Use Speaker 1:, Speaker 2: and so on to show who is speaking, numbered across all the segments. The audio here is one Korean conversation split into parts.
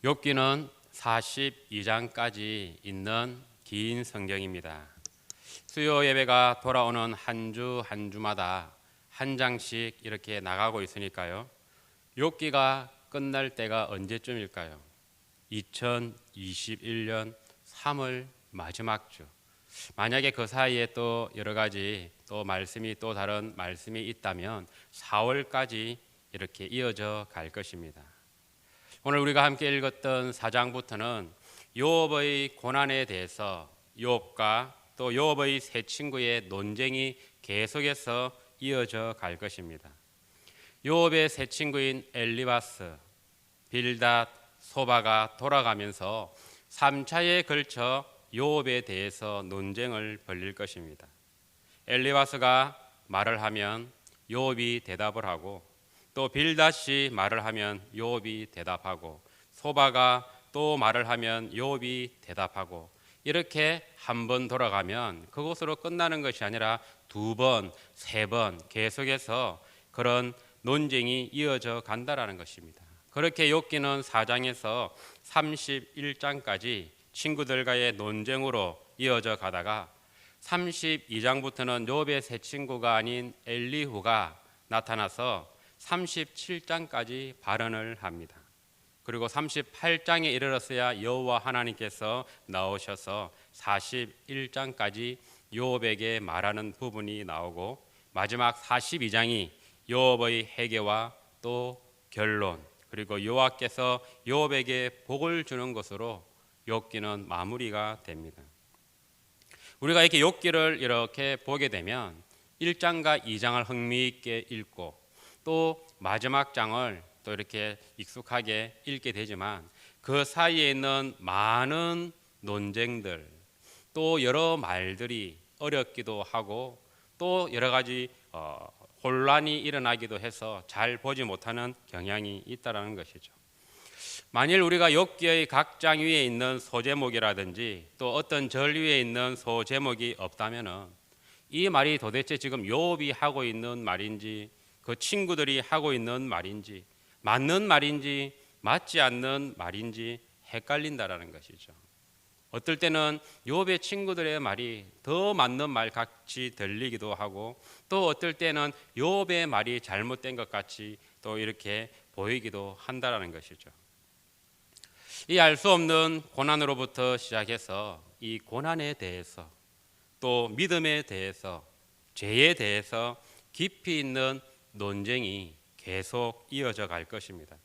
Speaker 1: 욥기는 42장까지 있는 긴 성경입니다. 수요 예배가 돌아오는 한 주 한 주마다 한 장씩 이렇게 나가고 있으니까요. 욥기가 끝날 때가 언제쯤일까요? 2021년 3월 마지막 주. 만약에 그 사이에 또 여러 가지 또 말씀이 또 다른 말씀이 있다면 4월까지 이렇게 이어져 갈 것입니다. 오늘 우리가 함께 읽었던 4장부터는 욥의 고난에 대해서 욥과 또 욥의 세 친구의 논쟁이 계속해서 이어져 갈 것입니다. 욥의 세 친구인 엘리바스, 빌닷, 소바가 돌아가면서 3차에 걸쳐 욥에 대해서 논쟁을 벌일 것입니다. 엘리바스가 말을 하면 욥이 대답을 하고 또 빌닷이 말을 하면 욥이 대답하고 소바가 또 말을 하면 욥이 대답하고 이렇게 한 번 돌아가면 그것으로 끝나는 것이 아니라 두 번, 세 번 계속해서 그런 논쟁이 이어져 간다라는 것입니다. 그렇게 욥기는 4장에서 31장까지 친구들과의 논쟁으로 이어져 가다가 32장부터는 욥의 세 친구가 아닌 엘리후가 나타나서 37장까지 발언을 합니다. 그리고 38장에 이르렀어야 여호와 하나님께서 나오셔서 41장까지 욥에게 말하는 부분이 나오고 마지막 42장이 욥의 회개와 또 결론 그리고 여호와께서 욥에게 복을 주는 것으로 욥기는 마무리가 됩니다. 우리가 이렇게 욥기를 이렇게 보게 되면 1장과 2장을 흥미있게 읽고 또 마지막 장을 또 이렇게 익숙하게 읽게 되지만 그 사이에 있는 많은 논쟁들 또 여러 말들이 어렵기도 하고 또 여러 가지 혼란이 일어나기도 해서 잘 보지 못하는 경향이 있다는 것이죠. 만일 우리가 욥기의 각 장 위에 있는 소제목이라든지 또 어떤 절 위에 있는 소제목이 없다면 이 말이 도대체 지금 욥이 하고 있는 말인지 그 친구들이 하고 있는 말인지 맞는 말인지 맞지 않는 말인지 헷갈린다라는 것이죠. 어떨 때는 욥의 친구들의 말이 더 맞는 말 같이 들리기도 하고 또 어떨 때는 욥의 말이 잘못된 것 같이 또 이렇게 보이기도 한다라는 것이죠. 이 알 수 없는 고난으로부터 시작해서 이 고난에 대해서 또 믿음에 대해서 죄에 대해서 깊이 있는 논쟁이 계속 이어져 갈 것입니다.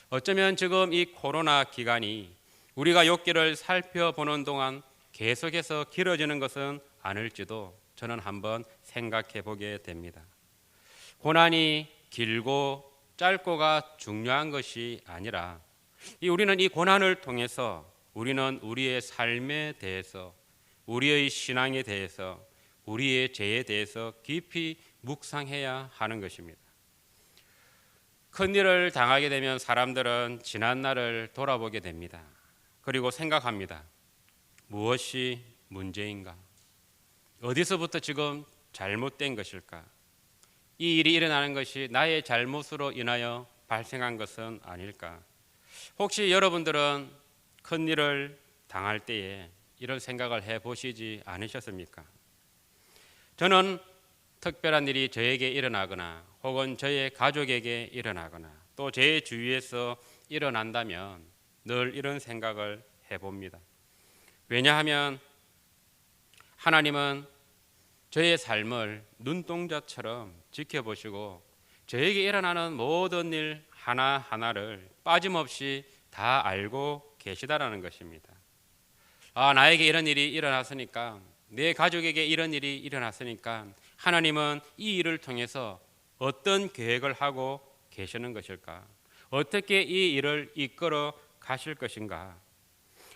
Speaker 1: 어쩌면 지금 이 코로나 기간이 우리가 욥기를 살펴보는 동안 계속해서 길어지는 것은 아닐지도 저는 한번 생각해 보게 됩니다. 고난이 길고 짧고가 중요한 것이 아니라 우리는 이 고난을 통해서 우리는 우리의 삶에 대해서 우리의 신앙에 대해서 우리의 죄에 대해서 깊이 묵상해야 하는 것입니다. 큰일을 당하게 되면 사람들은 지난 날을 돌아보게 됩니다. 그리고 생각합니다. 무엇이 문제인가? 어디서부터 지금 잘못된 것일까? 이 일이 일어나는 것이 나의 잘못으로 인하여 발생한 것은 아닐까? 혹시 여러분들은 큰일을 당할 때에 이런 생각을 해보시지 않으셨습니까? 저는 특별한 일이 저에게 일어나거나 혹은 저의 가족에게 일어나거나 또 제 주위에서 일어난다면 늘 이런 생각을 해봅니다. 왜냐하면 하나님은 저의 삶을 눈동자처럼 지켜보시고 저에게 일어나는 모든 일 하나하나를 빠짐없이 다 알고 계시다라는 것입니다. 나에게 이런 일이 일어났으니까 내 가족에게 이런 일이 일어났으니까 하나님은 이 일을 통해서 어떤 계획을 하고 계시는 것일까? 어떻게 이 일을 이끌어 가실 것인가?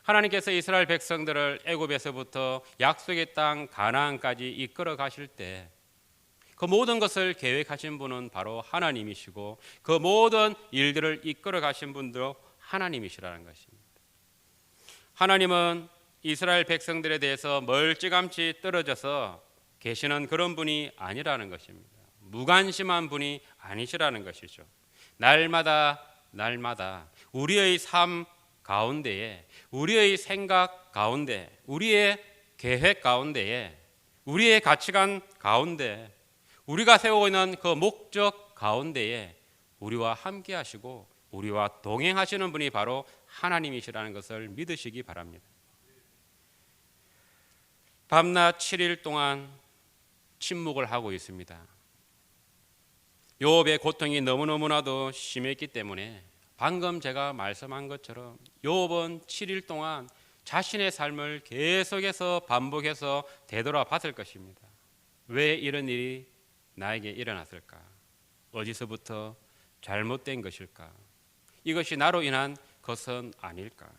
Speaker 1: 하나님께서 이스라엘 백성들을 애굽에서부터 약속의 땅 가나안까지 이끌어 가실 때 그 모든 것을 계획하신 분은 바로 하나님이시고 그 모든 일들을 이끌어 가신 분도 하나님이시라는 것입니다. 하나님은 이스라엘 백성들에 대해서 멀찌감치 떨어져서 계시는 그런 분이 아니라는 것입니다. 무관심한 분이 아니시라는 것이죠. 날마다 우리의 삶 가운데에, 우리의 생각 가운데, 우리의 계획 가운데에, 우리의 가치관 가운데, 우리가 세우고 있는 그 목적 가운데에 우리와 함께 하시고 우리와 동행하시는 분이 바로 하나님이시라는 것을 믿으시기 바랍니다. 밤낮 7일 동안 침묵을 하고 있습니다. 욥의 고통이 너무너무나도 심했기 때문에 방금 제가 말씀한 것처럼 욥은 7일 동안 자신의 삶을 계속해서 반복해서 되돌아봤을 것입니다. 왜 이런 일이 나에게 일어났을까? 어디서부터 잘못된 것일까? 이것이 나로 인한 것은 아닐까?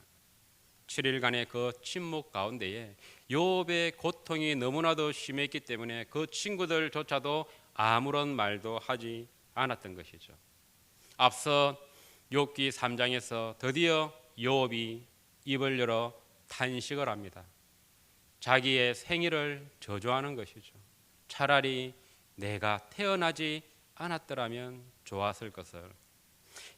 Speaker 1: 7일간의 그 침묵 가운데에 욥의 고통이 너무나도 심했기 때문에 그 친구들조차도 아무런 말도 하지 않았던 것이죠. 앞서 욥기 3장에서 드디어 욥이 입을 열어 탄식을 합니다. 자기의 생일을 저주하는 것이죠. 차라리 내가 태어나지 않았더라면 좋았을 것을.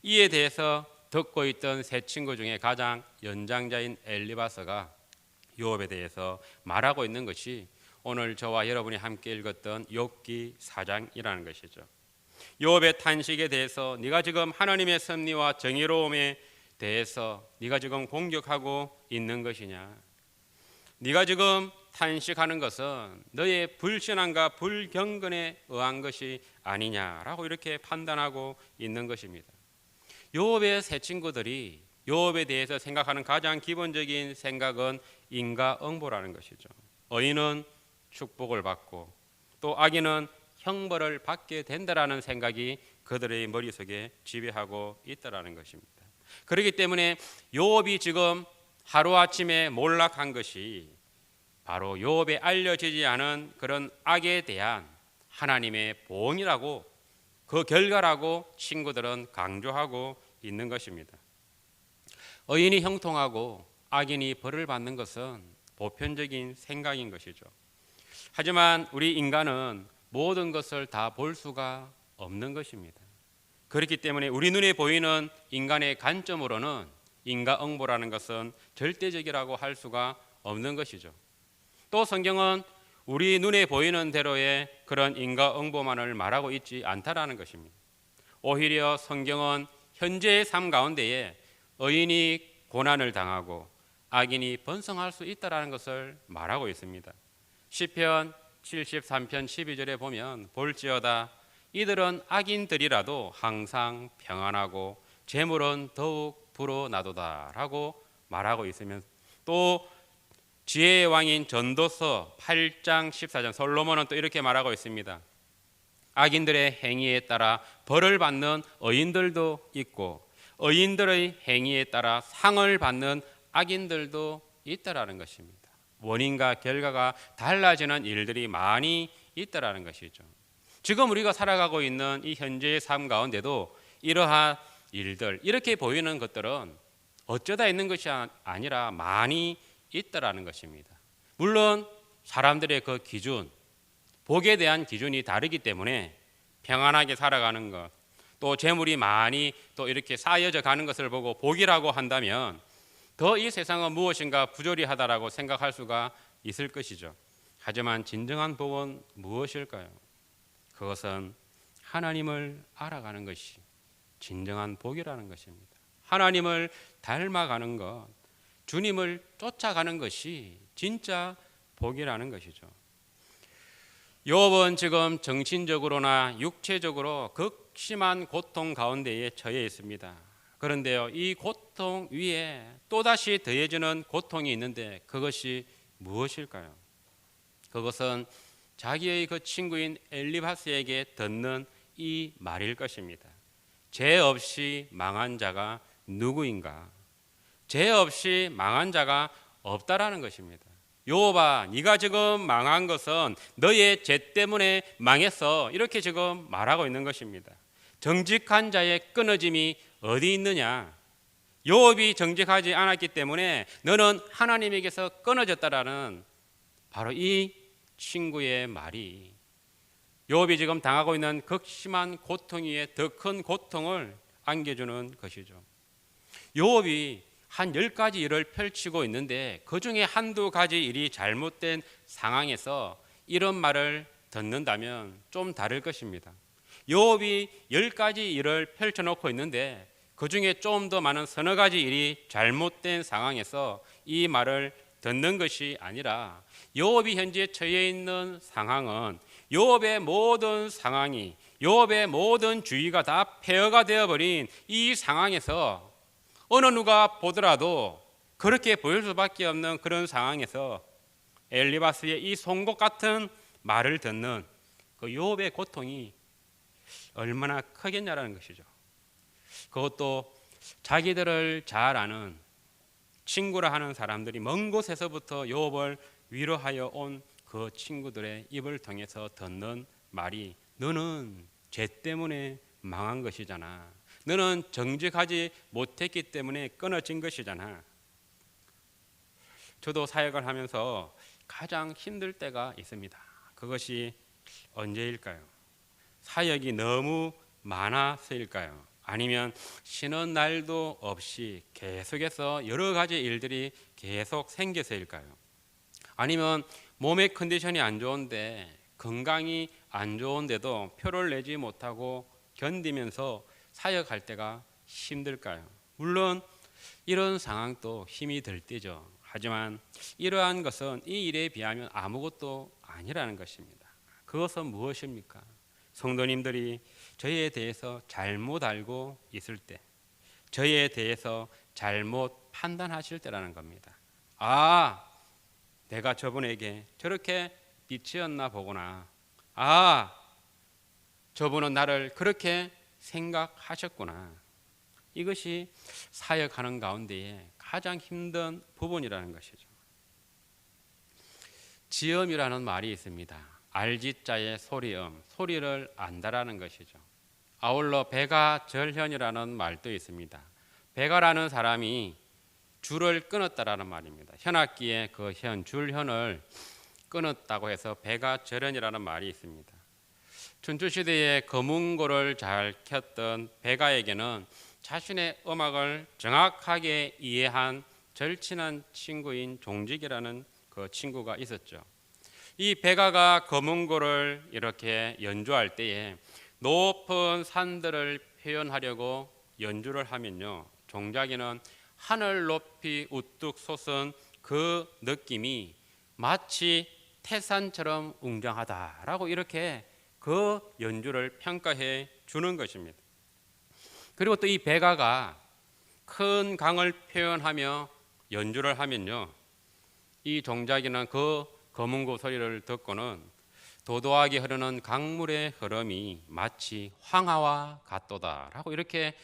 Speaker 1: 이에 대해서 듣고 있던 세 친구 중에 가장 연장자인 엘리바서가 욥에 대해서 말하고 있는 것이 오늘 저와 여러분이 함께 읽었던 욥기 4장이라는 것이죠. 욥의 탄식에 대해서 네가 지금 하나님의 섭리와 정의로움에 대해서 네가 지금 공격하고 있는 것이냐? 네가 지금 탄식하는 것은 너의 불신앙과 불경건에 의한 것이 아니냐라고 이렇게 판단하고 있는 것입니다. 욥의 세 친구들이 욥에 대해서 생각하는 가장 기본적인 생각은 인과응보라는 것이죠. 의인은 축복을 받고 또 악인은 형벌을 받게 된다라는 생각이 그들의 머릿속에 지배하고 있다라는 것입니다. 그렇기 때문에 욥이 지금 하루아침에 몰락한 것이 바로 욥에 알려지지 않은 그런 악에 대한 하나님의 보응이라고, 그 결과라고 친구들은 강조하고 있는 것입니다. 의인이 형통하고 악인이 벌을 받는 것은 보편적인 생각인 것이죠. 하지만 우리 인간은 모든 것을 다 볼 수가 없는 것입니다. 그렇기 때문에 우리 눈에 보이는 인간의 관점으로는 인과응보라는 것은 절대적이라고 할 수가 없는 것이죠. 또 성경은 우리 눈에 보이는 대로의 그런 인과응보만을 말하고 있지 않다라는 것입니다. 오히려 성경은 현재의 삶 가운데에 의인이 고난을 당하고 악인이 번성할 수 있다라는 것을 말하고 있습니다. 시편 73편 12절에 보면 볼지어다 이들은 악인들이라도 항상 평안하고 재물은 더욱 불어나도다 라고 말하고 있으면, 또 지혜의 왕인 전도서 8장 14절 솔로몬은 또 이렇게 말하고 있습니다. 악인들의 행위에 따라 벌을 받는 의인들도 있고 의인들의 행위에 따라 상을 받는 악인들도 있다라는 것입니다. 원인과 결과가 달라지는 일들이 많이 있다라는 것이죠. 지금 우리가 살아가고 있는 이 현재의 삶 가운데도 이러한 일들, 이렇게 보이는 것들은 어쩌다 있는 것이 아니라 많이 있다라는 것입니다. 물론 사람들의 그 기준, 복에 대한 기준이 다르기 때문에 평안하게 살아가는 것, 또 재물이 많이 또 이렇게 쌓여져 가는 것을 보고 복이라고 한다면 더 이 세상은 무엇인가 부조리하다라고 생각할 수가 있을 것이죠. 하지만 진정한 복은 무엇일까요? 그것은 하나님을 알아가는 것이 진정한 복이라는 것입니다. 하나님을 닮아가는 것, 주님을 쫓아가는 것이 진짜 복이라는 것이죠. 욥은 지금 정신적으로나 육체적으로 극심한 고통 가운데에 처해 있습니다. 그런데요, 이 고통 위에 또다시 더해지는 고통이 있는데 그것이 무엇일까요? 그것은 자기의 그 친구인 엘리바스에게 듣는 이 말일 것입니다. 죄 없이 망한 자가 누구인가? 죄 없이 망한 자가 없다라는 것입니다. 욥아, 네가 지금 망한 것은 너의 죄 때문에 망했어. 이렇게 지금 말하고 있는 것입니다. 정직한 자의 끊어짐이 어디 있느냐? 욥이 정직하지 않았기 때문에 너는 하나님에게서 끊어졌다라는 바로 이 친구의 말이 욥이 지금 당하고 있는 극심한 고통 위에 더 큰 고통을 안겨주는 것이죠. 욥이 한 10가지 일을 펼치고 있는데 그중에 한두 가지 일이 잘못된 상황에서 이런 말을 듣는다면 좀 다를 것입니다. 요업이 10가지 일을 펼쳐놓고 있는데 그중에 좀 더 많은 서너 가지 일이 잘못된 상황에서 이 말을 듣는 것이 아니라 요업이 현재 처해 있는 상황은 요업의 모든 상황이 요업의 모든 주의가 다 폐허가 되어버린 이 상황에서 어느 누가 보더라도 그렇게 보일 수밖에 없는 그런 상황에서 엘리바스의 이 송곳 같은 말을 듣는 그 요업의 고통이 얼마나 크겠냐라는 것이죠. 그것도 자기들을 잘 아는 친구라 하는 사람들이 먼 곳에서부터 요업을 위로하여 온 그 친구들의 입을 통해서 듣는 말이 너는 죄 때문에 망한 것이잖아. 너는 정직하지 못했기 때문에 끊어진 것이잖아. 저도 사역을 하면서 가장 힘들 때가 있습니다. 그것이 언제일까요? 사역이 너무 많아서일까요? 아니면 쉬는 날도 없이 계속해서 여러 가지 일들이 계속 생겨서일까요? 아니면 몸의 컨디션이 안 좋은데 건강이 안 좋은데도 표를 내지 못하고 견디면서 사역할 때가 힘들까요? 물론 이런 상황도 힘이 들 때죠. 하지만 이러한 것은 이 일에 비하면 아무것도 아니라는 것입니다. 그것은 무엇입니까? 성도님들이 저희에 대해서 잘못 알고 있을 때, 저희에 대해서 잘못 판단하실 때라는 겁니다. 아, 내가 저분에게 저렇게 빚지었나 보구나. 아, 저분은 나를 그렇게 생각하셨구나. 이것이 사역하는 가운데에 가장 힘든 부분이라는 것이죠. 지음이라는 말이 있습니다. 알지자의 소리음, 소리를 안다라는 것이죠. 아울러 배가절현이라는 말도 있습니다. 배가라는 사람이 줄을 끊었다라는 말입니다. 현악기의 그 현, 줄현을 끊었다고 해서 배가절현이라는 말이 있습니다. 춘추시대에 거문고를 잘 켰던 배가에게는 자신의 음악을 정확하게 이해한 절친한 친구인 종직이라는 그 친구가 있었죠. 이 배가가 거문고를 이렇게 연주할 때에 높은 산들을 표현하려고 연주를 하면요, 종자기는 하늘 높이 우뚝 솟은 그 느낌이 마치 태산처럼 웅장하다라고 이렇게 그 연주를 평가해 주는 것입니다. 그리고 또 이 배가가 큰 강을 표현하며 연주를 하면요, 이 종자기는 그 거문고 소리를 듣고는 도도하게 흐르는 강물의 흐름이 마치 황하와 같도다라고 이렇게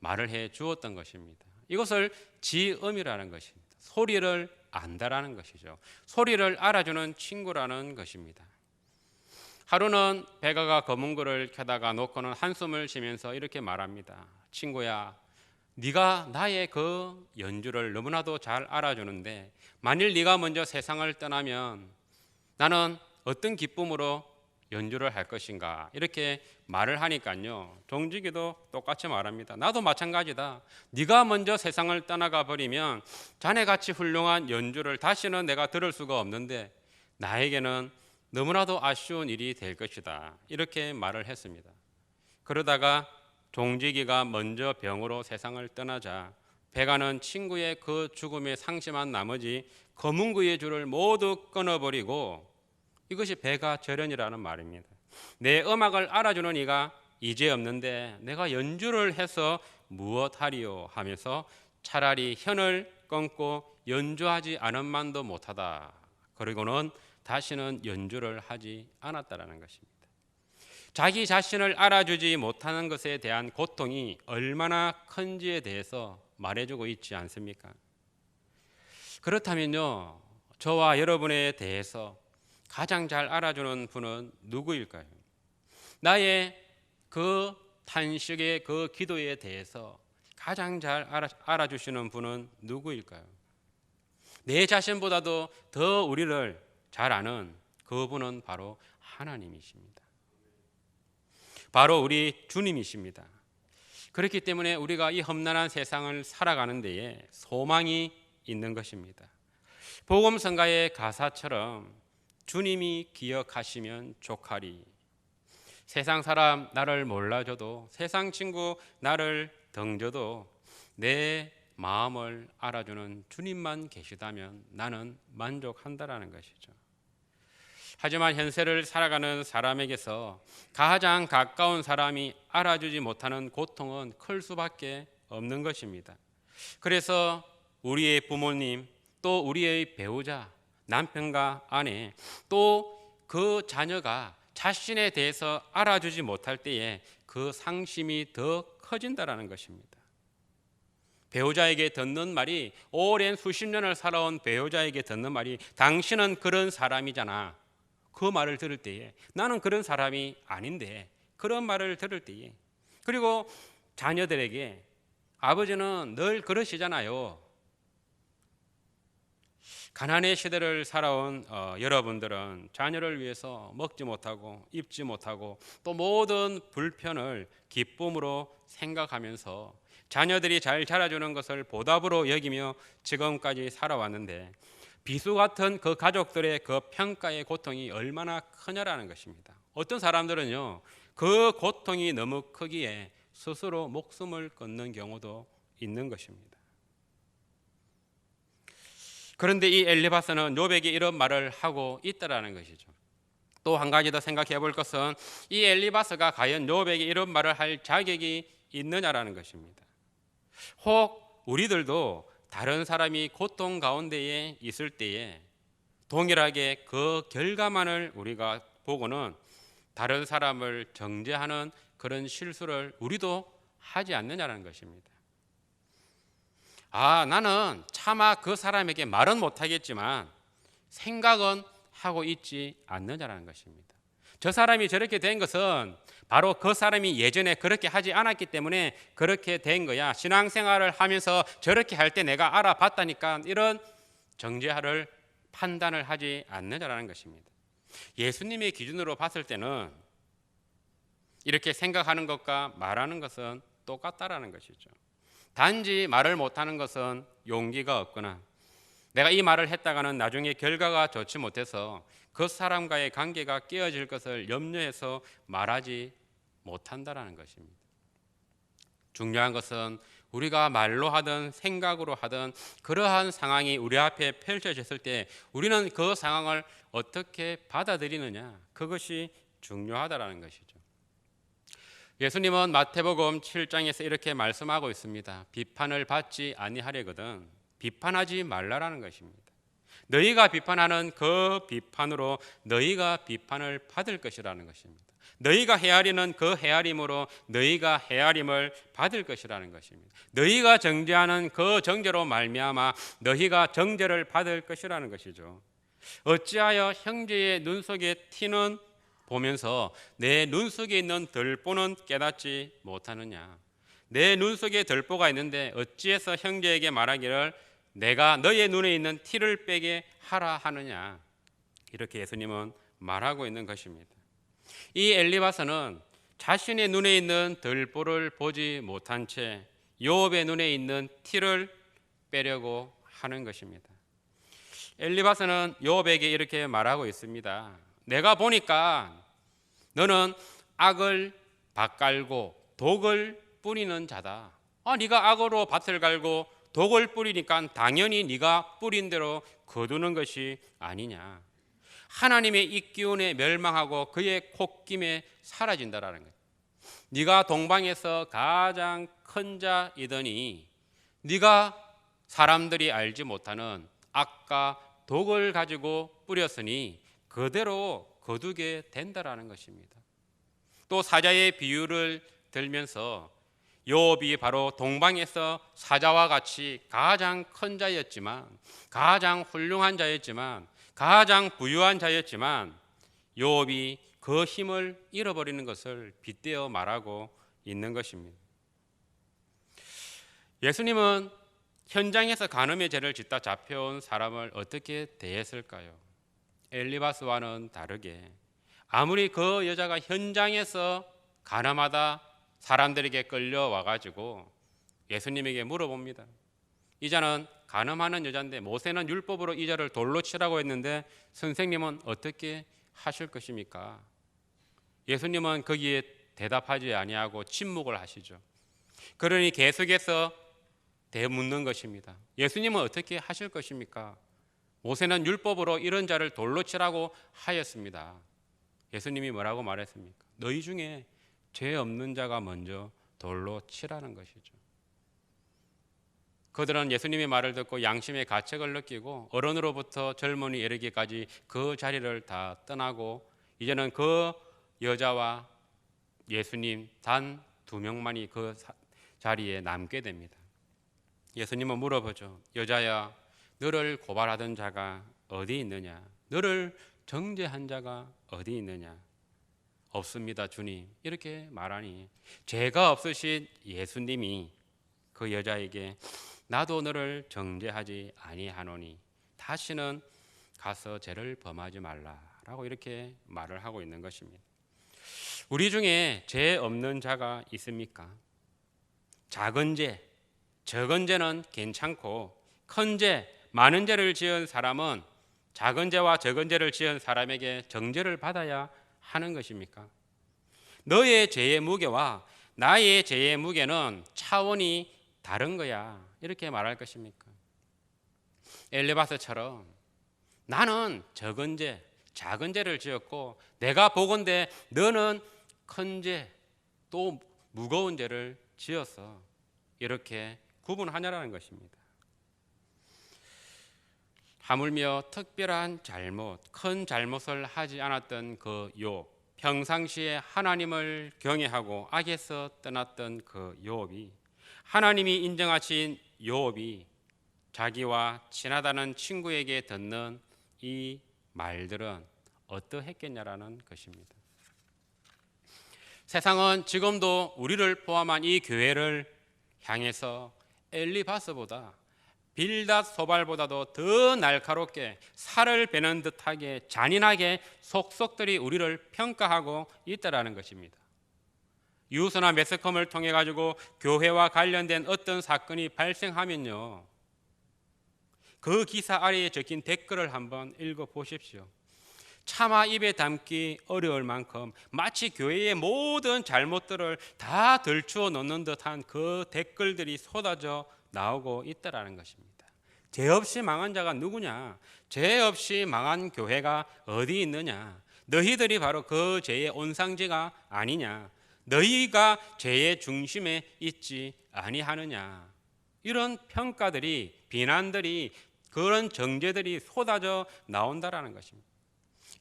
Speaker 1: 말을 해 주었던 것입니다. 이것을 지음이라는 것입니다. 소리를 안다라는 것이죠. 소리를 알아주는 친구라는 것입니다. 하루는 배가가 거문고를 켜다가 놓고는 한숨을 쉬면서 이렇게 말합니다. 친구야, 네가 나의 그 연주를 너무나도 잘 알아주는데 만일 네가 먼저 세상을 떠나면 나는 어떤 기쁨으로 연주를 할 것인가, 이렇게 말을 하니까요, 종직이도 똑같이 말합니다. 나도 마찬가지다. 네가 먼저 세상을 떠나가 버리면 자네같이 훌륭한 연주를 다시는 내가 들을 수가 없는데 나에게는 너무나도 아쉬운 일이 될 것이다, 이렇게 말을 했습니다. 그러다가 종직이가 먼저 병으로 세상을 떠나자 배가는 친구의 그 죽음에 상심한 나머지 거문고의 줄을 모두 끊어버리고, 이것이 배가절현이라는 말입니다. 내 음악을 알아주는 이가 이제 없는데 내가 연주를 해서 무엇하리요 하면서 차라리 현을 끊고 연주하지 않은 만도 못하다. 그리고는 다시는 연주를 하지 않았다라는 것입니다. 자기 자신을 알아주지 못하는 것에 대한 고통이 얼마나 큰지에 대해서 말해주고 있지 않습니까? 그렇다면요, 저와 여러분에 대해서 가장 잘 알아주는 분은 누구일까요? 나의 그 탄식의 그 기도에 대해서 가장 잘 알아주시는 분은 누구일까요? 내 자신보다도 더 우리를 잘 아는 그분은 바로 하나님이십니다. 바로 우리 주님이십니다. 그렇기 때문에 우리가 이 험난한 세상을 살아가는 데에 소망이 있는 것입니다. 복음성가의 가사처럼 주님이 기억하시면 족하리. 세상 사람 나를 몰라줘도, 세상 친구 나를 덩줘도 내 마음을 알아주는 주님만 계시다면 나는 만족한다라는 것이죠. 하지만 현세를 살아가는 사람에게서 가장 가까운 사람이 알아주지 못하는 고통은 클 수밖에 없는 것입니다. 그래서 우리의 부모님, 또 우리의 배우자, 남편과 아내, 또 그 자녀가 자신에 대해서 알아주지 못할 때에 그 상심이 더 커진다라는 것입니다. 배우자에게 듣는 말이, 오랜 수십 년을 살아온 배우자에게 듣는 말이, 당신은 그런 사람이잖아. 그 말을 들을 때에 나는 그런 사람이 아닌데, 그런 말을 들을 때에, 그리고 자녀들에게 아버지는 늘 그러시잖아요. 가난의 시대를 살아온 여러분들은 자녀를 위해서 먹지 못하고 입지 못하고 또 모든 불편을 기쁨으로 생각하면서 자녀들이 잘 자라주는 것을 보답으로 여기며 지금까지 살아왔는데, 비수 같은 그 가족들의 그 평가의 고통이 얼마나 크냐라는 것입니다. 어떤 사람들은요, 그 고통이 너무 크기에 스스로 목숨을 끊는 경우도 있는 것입니다. 그런데 이 엘리바스는 욥에게 이런 말을 하고 있다라는 것이죠. 또 한 가지 더 생각해 볼 것은, 이 엘리바스가 과연 욥에게 이런 말을 할 자격이 있느냐라는 것입니다. 혹 우리들도 다른 사람이 고통 가운데에 있을 때에 동일하게 그 결과만을 우리가 보고는 다른 사람을 정죄하는 그런 실수를 우리도 하지 않느냐는 것입니다. 나는 차마 그 사람에게 말은 못하겠지만 생각은 하고 있지 않느냐는 것입니다. 저 사람이 저렇게 된 것은 바로 그 사람이 예전에 그렇게 하지 않았기 때문에 그렇게 된 거야. 신앙생활을 하면서 저렇게 할 때 내가 알아봤다니까, 이런 정죄를 판단을 하지 않느냐는 것입니다. 예수님의 기준으로 봤을 때는 이렇게 생각하는 것과 말하는 것은 똑같다라는 것이죠. 단지 말을 못하는 것은 용기가 없거나 내가 이 말을 했다가는 나중에 결과가 좋지 못해서 그 사람과의 관계가 깨어질 것을 염려해서 말하지 못한다라는 것입니다. 중요한 것은 우리가 말로 하든 생각으로 하든 그러한 상황이 우리 앞에 펼쳐졌을 때 우리는 그 상황을 어떻게 받아들이느냐, 그것이 중요하다라는 것이죠. 예수님은 마태복음 7장에서 이렇게 말씀하고 있습니다. 비판을 받지 아니하려거든 비판하지 말라라는 것입니다. 너희가 비판하는 그 비판으로 너희가 비판을 받을 것이라는 것입니다. 너희가 헤아리는 그 헤아림으로 너희가 헤아림을 받을 것이라는 것입니다. 너희가 정죄하는 그 정죄로 말미암아 너희가 정죄를 받을 것이라는 것이죠. 어찌하여 형제의 눈 속에 티는 보면서 내 눈 속에 있는 들보는 깨닫지 못하느냐. 내 눈 속에 들보가 있는데 어찌해서 형제에게 말하기를 내가 너의 눈에 있는 티를 빼게 하라 하느냐. 이렇게 예수님은 말하고 있는 것입니다. 이 엘리바스는 자신의 눈에 있는 들보를 보지 못한 채 욥의 눈에 있는 티를 빼려고 하는 것입니다. 엘리바스는 욥에게 이렇게 말하고 있습니다. 내가 보니까 너는 악을 밭갈고 독을 뿌리는 자다. 네가 악으로 밭을 갈고 독을 뿌리니까 당연히 네가 뿌린 대로 거두는 것이 아니냐. 하나님의 입기운에 멸망하고 그의 콧김에 사라진다라는 거예요. 네가 동방에서 가장 큰 자이더니 네가 사람들이 알지 못하는 악과 독을 가지고 뿌렸으니 그대로 거두게 된다라는 것입니다. 또 사자의 비유를 들면서 욥이 바로 동방에서 사자와 같이 가장 큰 자였지만, 가장 훌륭한 자였지만, 가장 부유한 자였지만 욥이 그 힘을 잃어버리는 것을 빗대어 말하고 있는 것입니다. 예수님은 현장에서 간음의 죄를 짓다 잡혀온 사람을 어떻게 대했을까요? 엘리바스와는 다르게 아무리 그 여자가 현장에서 가늠하다 사람들에게 끌려와가지고 예수님에게 물어봅니다. 이 자는 간음하는 여자인데 모세는 율법으로 이 자를 돌로 치라고 했는데 선생님은 어떻게 하실 것입니까? 예수님은 거기에 대답하지 아니하고 침묵을 하시죠. 그러니 계속해서 되묻는 것입니다. 예수님은 어떻게 하실 것입니까? 모세는 율법으로 이런 자를 돌로 치라고 하였습니다. 예수님이 뭐라고 말했습니까? 너희 중에 죄 없는 자가 먼저 돌로 치라는 것이죠. 그들은 예수님의 말을 듣고 양심의 가책을 느끼고 어른으로부터 젊은이 이르기까지 그 자리를 다 떠나고 이제는 그 여자와 예수님 단 2명만이 그 자리에 남게 됩니다. 예수님은 물어보죠. 여자야, 너를 고발하던 자가 어디 있느냐? 너를 정죄한 자가 어디 있느냐? 없습니다, 주님. 이렇게 말하니 죄가 없으신 예수님이 그 여자에게 나도 너를 정죄하지 아니하노니 다시는 가서 죄를 범하지 말라라고 이렇게 말을 하고 있는 것입니다. 우리 중에 죄 없는 자가 있습니까? 작은 죄, 적은 죄는 괜찮고 큰 죄, 많은 죄를 지은 사람은 작은 죄와 적은 죄를 지은 사람에게 정죄를 받아야 하는 것입니까? 너의 죄의 무게와 나의 죄의 무게는 차원이 다른 거야. 이렇게 말할 것입니까? 엘리바스처럼 나는 적은 죄, 작은 죄를 지었고 내가 보건대 너는 큰 죄, 또 무거운 죄를 지었어. 이렇게 구분하냐라는 것입니다. 하물며 특별한 잘못, 큰 잘못을 하지 않았던 그 욥, 평상시에 하나님을 경외하고 악에서 떠났던 그 욥이 하나님이 인정하신 욥이 자기와 친하다는 친구에게 듣는 이 말들은 어떠했겠냐라는 것입니다. 세상은 지금도 우리를 포함한 이 교회를 향해서 엘리바스보다 빌닷 소발보다도 더 날카롭게 살을 베는 듯하게 잔인하게 속속들이 우리를 평가하고 있다라는 것입니다. 뉴스나 매스컴을 통해 가지고 교회와 관련된 어떤 사건이 발생하면요, 그 기사 아래에 적힌 댓글을 한번 읽어 보십시오. 차마 입에 담기 어려울 만큼 마치 교회의 모든 잘못들을 다 들추어 놓는 듯한 그 댓글들이 쏟아져 나오고 있다라는 것입니다. 죄 없이 망한 자가 누구냐? 죄 없이 망한 교회가 어디 있느냐? 너희들이 바로 그 죄의 온상지가 아니냐? 너희가 죄의 중심에 있지 아니하느냐? 이런 평가들이, 비난들이, 그런 정죄들이 쏟아져 나온다라는 것입니다.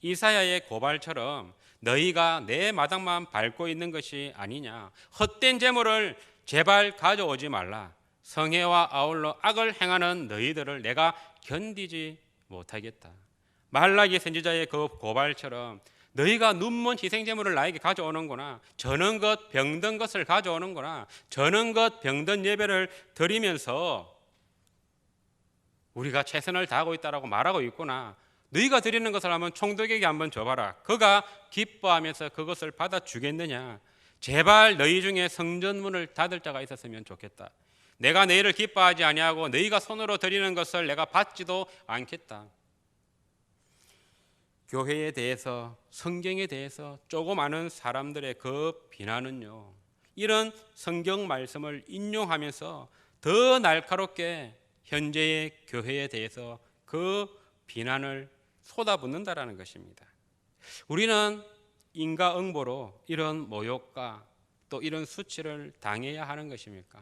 Speaker 1: 이사야의 고발처럼 너희가 내 마당만 밟고 있는 것이 아니냐? 헛된 재물을 제발 가져오지 말라. 성회와 아울러 악을 행하는 너희들을 내가 견디지 못하겠다. 말라기 선지자의 그 고발처럼 너희가 눈먼 희생제물을 나에게 가져오는구나. 저는 것 병든 것을 가져오는구나. 저는 것 병든 예배를 드리면서 우리가 최선을 다하고 있다라고 말하고 있구나. 너희가 드리는 것을 한번 총독에게 한번 줘봐라. 그가 기뻐하면서 그것을 받아주겠느냐. 제발 너희 중에 성전문을 닫을 자가 있었으면 좋겠다. 내가 너희를 기뻐하지 아니하고 너희가 손으로 드리는 것을 내가 받지도 않겠다. 교회에 대해서, 성경에 대해서 조금 아는 사람들의 그 비난은요, 이런 성경 말씀을 인용하면서 더 날카롭게 현재의 교회에 대해서 그 비난을 쏟아붓는다라는 것입니다. 우리는 인과응보로 이런 모욕과 또 이런 수치를 당해야 하는 것입니까?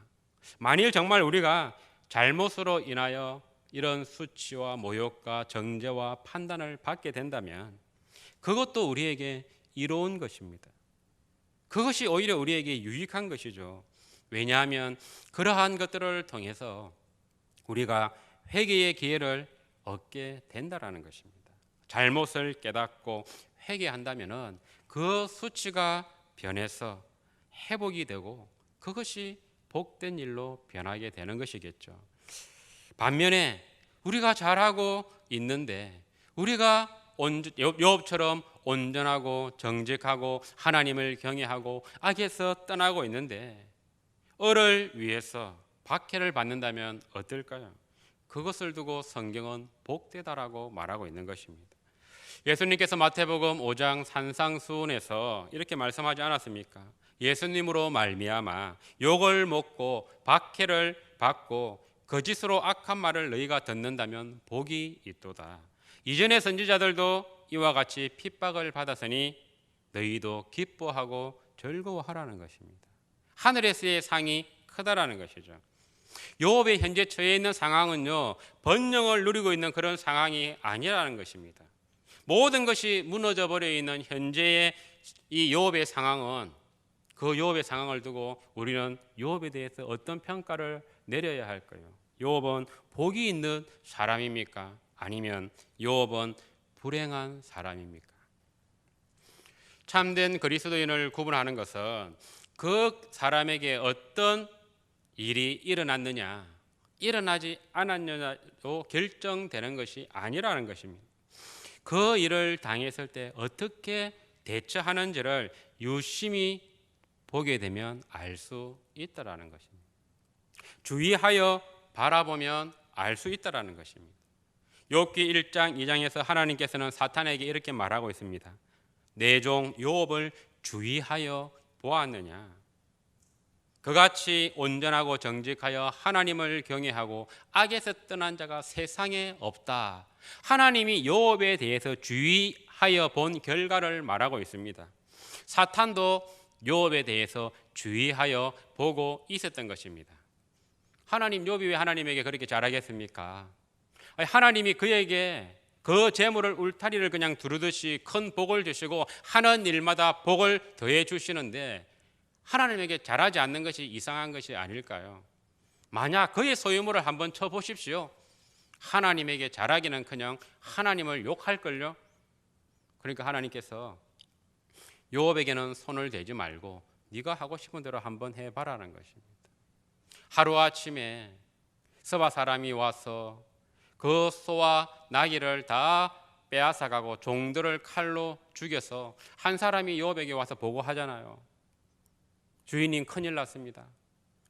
Speaker 1: 만일 정말 우리가 잘못으로 인하여 이런 수치와 모욕과 정죄와 판단을 받게 된다면 그것도 우리에게 이로운 것입니다. 그것이 오히려 우리에게 유익한 것이죠. 왜냐하면 그러한 것들을 통해서 우리가 회개의 기회를 얻게 된다라는 것입니다. 잘못을 깨닫고 회개한다면 그 수치가 변해서 회복이 되고 그것이 복된 일로 변하게 되는 것이겠죠. 반면에 우리가 잘하고 있는데 우리가 욥처럼 온전하고 정직하고 하나님을 경외하고 악에서 떠나고 있는데 을을 위해서 박해를 받는다면 어떨까요? 그것을 두고 성경은 복되다라고 말하고 있는 것입니다. 예수님께서 마태복음 5장 산상수훈에서 이렇게 말씀하지 않았습니까? 예수님으로 말미암아 욕을 먹고 박해를 받고 거짓으로 악한 말을 너희가 듣는다면 복이 있도다. 이전의 선지자들도 이와 같이 핍박을 받았으니 너희도 기뻐하고 즐거워하라는 것입니다. 하늘에서의 상이 크다라는 것이죠. 욥이 현재 처해 있는 상황은요, 번영을 누리고 있는 그런 상황이 아니라는 것입니다. 모든 것이 무너져 버려 있는 현재의 이 욥의 상황은, 그 욥의 상황을 두고 우리는 욥에 대해서 어떤 평가를 내려야 할까요? 욥은 복이 있는 사람입니까? 아니면 욥은 불행한 사람입니까? 참된 그리스도인을 구분하는 것은 그 사람에게 어떤 일이 일어났느냐, 일어나지 않았느냐로 결정되는 것이 아니라는 것입니다. 그 일을 당했을 때 어떻게 대처하는지를 유심히 보게 되면 알 수 있다라는 것입니다. 주의하여 바라보면 알 수 있다라는 것입니다. 욥기 1장 2장에서 하나님께서는 사탄에게 이렇게 말하고 있습니다. 내 종 욥을 주의하여 보았느냐? 그같이 온전하고 정직하여 하나님을 경외하고 악에서 떠난 자가 세상에 없다. 하나님이 욥에 대해서 주의하여 본 결과를 말하고 있습니다. 사탄도 욥에 대해서 주의하여 보고 있었던 것입니다. 하나님, 욥이 왜 하나님에게 그렇게 잘하겠습니까? 하나님이 그에게 그 재물을 울타리를 그냥 두르듯이 큰 복을 주시고 하는 일마다 복을 더해 주시는데 하나님에게 잘하지 않는 것이 이상한 것이 아닐까요? 만약 그의 소유물을 한번 쳐보십시오. 하나님에게 잘하기는커녕 하나님을 욕할걸요. 그러니까 하나님께서 욥에게는 손을 대지 말고 네가 하고 싶은 대로 한번 해봐라는 것입니다. 하루아침에 서바 사람이 와서 그 소와 나귀를 다 빼앗아가고 종들을 칼로 죽여서 한 사람이 욥에게 와서 보고하잖아요. 주인님 큰일 났습니다.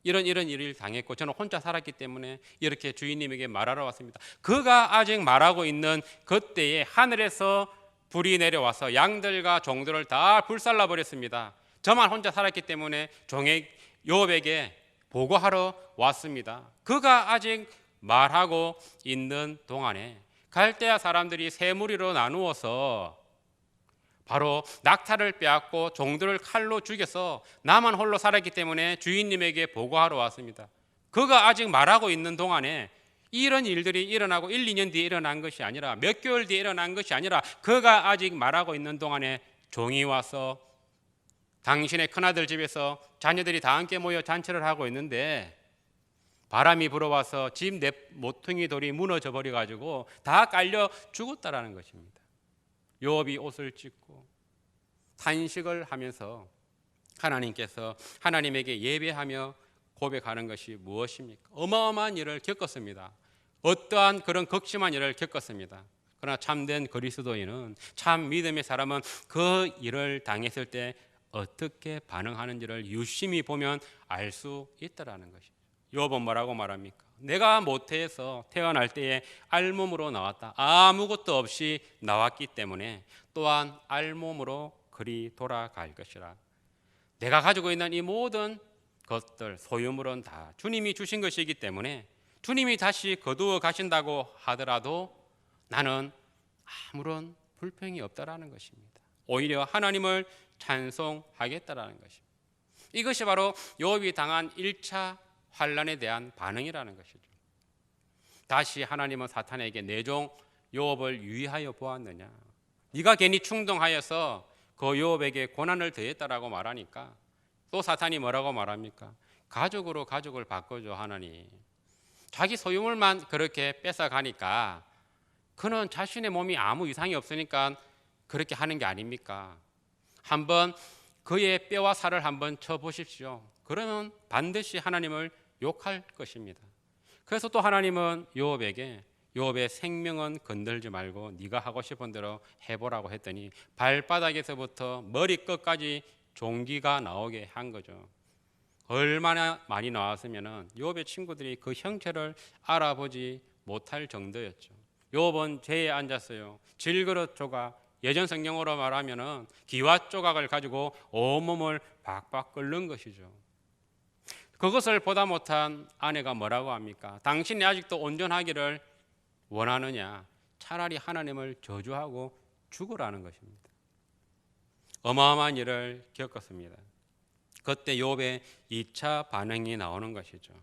Speaker 1: 이런 일을 당했고 저는 혼자 살았기 때문에 이렇게 주인님에게 말하러 왔습니다. 그가 아직 말하고 있는 그때에 하늘에서 불이 내려와서 양들과 종들을 다 불살라 버렸습니다. 저만 혼자 살았기 때문에 종의 욥에게 보고하러 왔습니다. 그가 아직 말하고 있는 동안에 갈대아 사람들이 세 무리로 나누어서 바로 낙타를 빼앗고 종들을 칼로 죽여서 나만 홀로 살았기 때문에 주인님에게 보고하러 왔습니다. 그가 아직 말하고 있는 동안에 이런 일들이 일어나고 1, 2년 뒤에 일어난 것이 아니라 몇 개월 뒤에 일어난 것이 아니라 그가 아직 말하고 있는 동안에 종이 와서 당신의 큰아들 집에서 자녀들이 다 함께 모여 잔치를 하고 있는데 바람이 불어와서 집 내 모퉁이 돌이 무너져 버려가지고 다 깔려 죽었다라는 것입니다. 욥이 옷을 찢고 탄식을 하면서 하나님께서 하나님에게 예배하며 고백하는 것이 무엇입니까? 어마어마한 일을 겪었습니다. 어떠한 그런 극심한 일을 겪었습니다. 그러나 참된 그리스도인은, 참 믿음의 사람은 그 일을 당했을 때 어떻게 반응하는지를 유심히 보면 알 수 있다라는 것이죠. 욥은 뭐라고 말합니까? 내가 모태에서 태어날 때에 알몸으로 나왔다. 아무것도 없이 나왔기 때문에 또한 알몸으로 그리 돌아갈 것이라. 내가 가지고 있는 이 모든 것들, 소유물은 다 주님이 주신 것이기 때문에 주님이 다시 거두어 가신다고 하더라도 나는 아무런 불평이 없다라는 것입니다. 오히려 하나님을 찬송하겠다라는 것입니다. 이것이 바로 욥이 당한 1차 환난에 대한 반응이라는 것이죠. 다시 하나님은 사탄에게 내 종 욥을 유의하여 보았느냐? 네가 괜히 충동하여서 그 욥에게 고난을 더했다라고 말하니까 또 사탄이 뭐라고 말합니까? 가족으로 가족을 바꿔줘 하나님. 자기 소유물만 그렇게 뺏어가니까 그는 자신의 몸이 아무 이상이 없으니까 그렇게 하는 게 아닙니까? 한번 그의 뼈와 살을 한번 쳐보십시오. 그러면 반드시 하나님을 욕할 것입니다. 그래서 또 하나님은 욥에게 욥의 생명은 건들지 말고 네가 하고 싶은 대로 해보라고 했더니 발바닥에서부터 머리끝까지 종기가 나오게 한 거죠. 얼마나 많이 나왔으면 욥의 친구들이 그 형체를 알아보지 못할 정도였죠. 욥은 재에 앉았어요. 질그릇 조각, 예전 성경으로 말하면은 기와 조각을 가지고 온몸을 박박 끓는 것이죠. 그것을 보다 못한 아내가 뭐라고 합니까? 당신이 아직도 온전하기를 원하느냐? 차라리 하나님을 저주하고 죽으라는 것입니다. 어마어마한 일을 겪었습니다. 그때 욥의 2차 반응이 나오는 것이죠.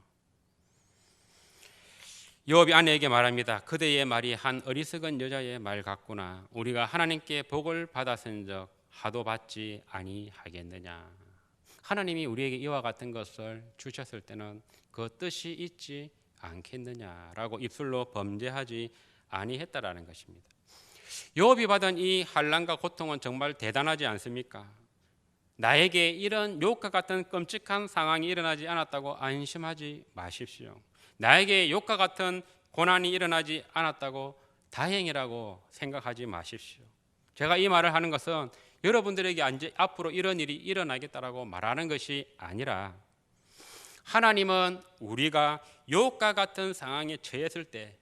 Speaker 1: 욥이 아내에게 말합니다. 그대의 말이 한 어리석은 여자의 말 같구나. 우리가 하나님께 복을 받았은적 하도 받지 아니하겠느냐. 하나님이 우리에게 이와 같은 것을 주셨을 때는 그 뜻이 있지 않겠느냐라고 입술로 범죄하지 아니했다라는 것입니다. 욥이 받은 이 환난과 고통은 정말 대단하지 않습니까? 나에게 이런 욥과 같은 끔찍한 상황이 일어나지 않았다고 안심하지 마십시오. 나에게 욥과 같은 고난이 일어나지 않았다고 다행이라고 생각하지 마십시오. 제가 이 말을 하는 것은 여러분들에게 앞으로 이런 일이 일어나겠다라고 말하는 것이 아니라 하나님은 우리가 욥과 같은 상황에 처했을 때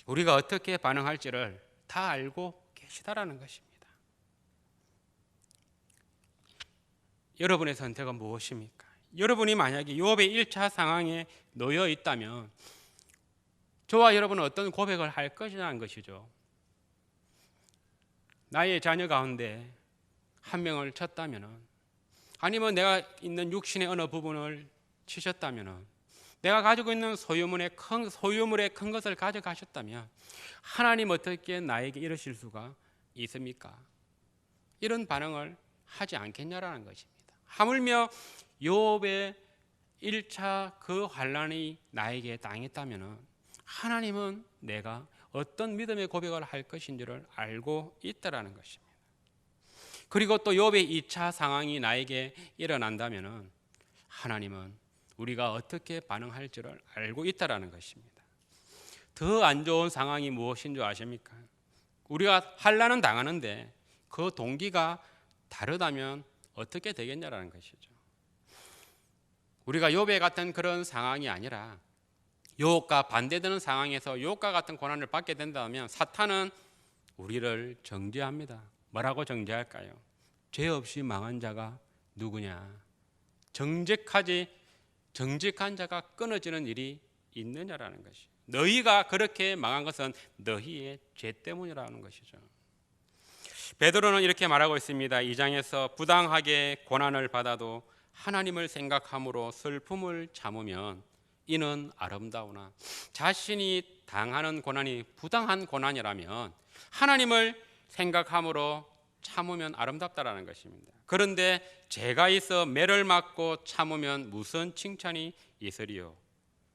Speaker 1: 우리가 어떻게 반응할지를 다 알고 계시다라는 것입니다. 여러분의 선택은 무엇입니까? 여러분이 만약에 욥의 1차 상황에 놓여 있다면 저와 여러분은 어떤 고백을 할 것이냐는 것이죠. 나의 자녀 가운데 한 명을 쳤다면, 아니면 내가 있는 육신의 어느 부분을 치셨다면, 내가 가지고 있는 소유물의 큰 것을 가져가셨다면 하나님 어떻게 나에게 이러실 수가 있습니까? 이런 반응을 하지 않겠냐라는 것입니다. 하물며 욥의 1차 그 환난이 나에게 당했다면 하나님은 내가 어떤 믿음의 고백을 할 것인지를 알고 있다라는 것입니다. 그리고 또 욥의 2차 상황이 나에게 일어난다면 하나님은 우리가 어떻게 반응할지를 알고 있다라는 것입니다. 더 안 좋은 상황이 무엇인 줄 아십니까? 우리가 환난은 당하는데 그 동기가 다르다면 어떻게 되겠냐라는 것이죠. 우리가 욥의 같은 그런 상황이 아니라 욥과 반대되는 상황에서 욥과 같은 고난을 받게 된다면 사탄은 우리를 정죄합니다. 뭐라고 정죄할까요? 죄 없이 망한 자가 누구냐? 정직한 자가 끊어지는 일이 있느냐라는 것이. 너희가 그렇게 망한 것은 너희의 죄 때문이라는 것이죠. 베드로는 이렇게 말하고 있습니다. 2장에서 부당하게 고난을 받아도 하나님을 생각함으로 슬픔을 참으면 이는 아름다우나, 자신이 당하는 고난이 부당한 고난이라면 하나님을 생각함으로 참으면 아름답다라는 것입니다. 그런데 죄가 있어 매를 맞고 참으면 무슨 칭찬이 있으리요?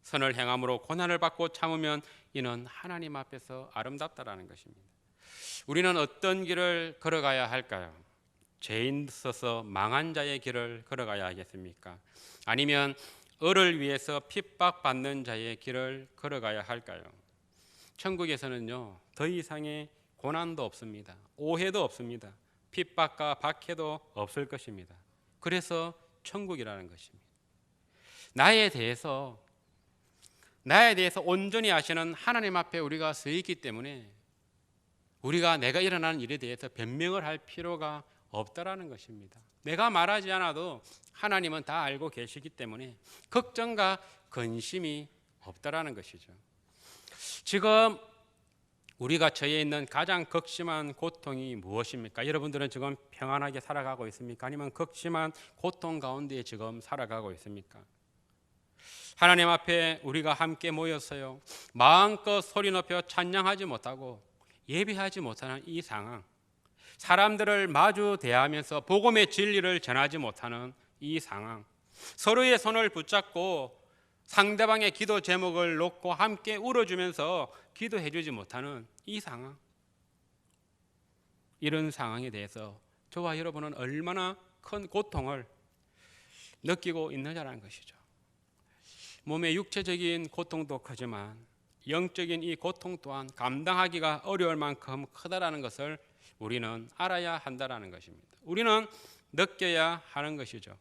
Speaker 1: 선을 행함으로 고난을 받고 참으면 이는 하나님 앞에서 아름답다라는 것입니다. 우리는 어떤 길을 걸어가야 할까요? 죄인 있어서 망한 자의 길을 걸어가야 하겠습니까? 아니면 을을 위해서 핍박받는 자의 길을 걸어가야 할까요? 천국에서는요, 더 이상의 고난도 없습니다. 오해도 없습니다. 핍박과 박해도 없을 것입니다. 그래서 천국이라는 것입니다. 나에 대해서 온전히 아시는 하나님 앞에 우리가 서 있기 때문에 우리가 내가 일어나는 일에 대해서 변명을 할 필요가 없다라는 것입니다. 내가 말하지 않아도 하나님은 다 알고 계시기 때문에 걱정과 근심이 없다라는 것이죠. 지금 우리가 처해 있는 가장 극심한 고통이 무엇입니까? 여러분들은 지금 평안하게 살아가고 있습니까? 아니면 극심한 고통 가운데 지금 살아가고 있습니까? 하나님 앞에 우리가 함께 모였어요. 마음껏 소리 높여 찬양하지 못하고 예배하지 못하는 이 상황, 사람들을 마주 대하면서 복음의 진리를 전하지 못하는 이 상황, 서로의 손을 붙잡고 상대방의 기도 제목을 놓고 함께 울어주면서 기도해 주지 못하는 이 상황, 이런 상황에 대해서 저와 여러분은 얼마나 큰 고통을 느끼고 있느냐라는 것이죠. 몸의 육체적인 고통도 크지만 영적인 이 고통 또한 감당하기가 어려울 만큼 크다라는 것을 우리는 알아야 한다라는 것입니다. 우리는 느껴야 하는 것이죠.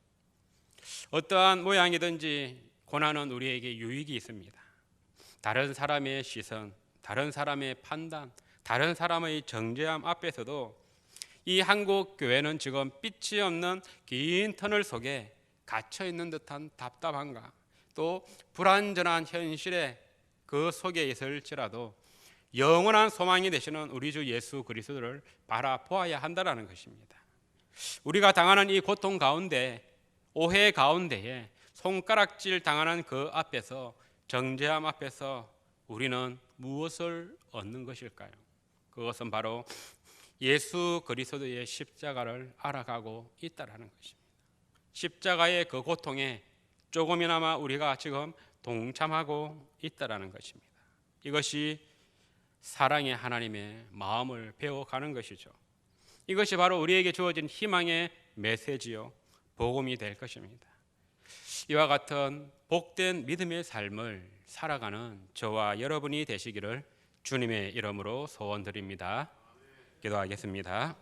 Speaker 1: 어떠한 모양이든지 고난은 우리에게 유익이 있습니다. 다른 사람의 시선, 다른 사람의 판단, 다른 사람의 정죄함 앞에서도 이 한국 교회는 지금 빛이 없는 긴 터널 속에 갇혀 있는 듯한 답답함과 또 불완전한 현실의 그 속에 있을지라도 영원한 소망이 되시는 우리 주 예수 그리스도를 바라보아야 한다는 것입니다. 우리가 당하는 이 고통 가운데, 오해 가운데에 손가락질 당하는 그 앞에서, 정죄함 앞에서 우리는 무엇을 얻는 것일까요? 그것은 바로 예수 그리스도의 십자가를 알아가고 있다라는 것입니다. 십자가의 그 고통에 조금이나마 우리가 지금 동참하고 있다라는 것입니다. 이것이 사랑의 하나님의 마음을 배워가는 것이죠. 이것이 바로 우리에게 주어진 희망의 메시지요, 복음이 될 것입니다. 이와 같은 복된 믿음의 삶을 살아가는 저와 여러분이 되시기를 주님의 이름으로 소원드립니다. 기도하겠습니다.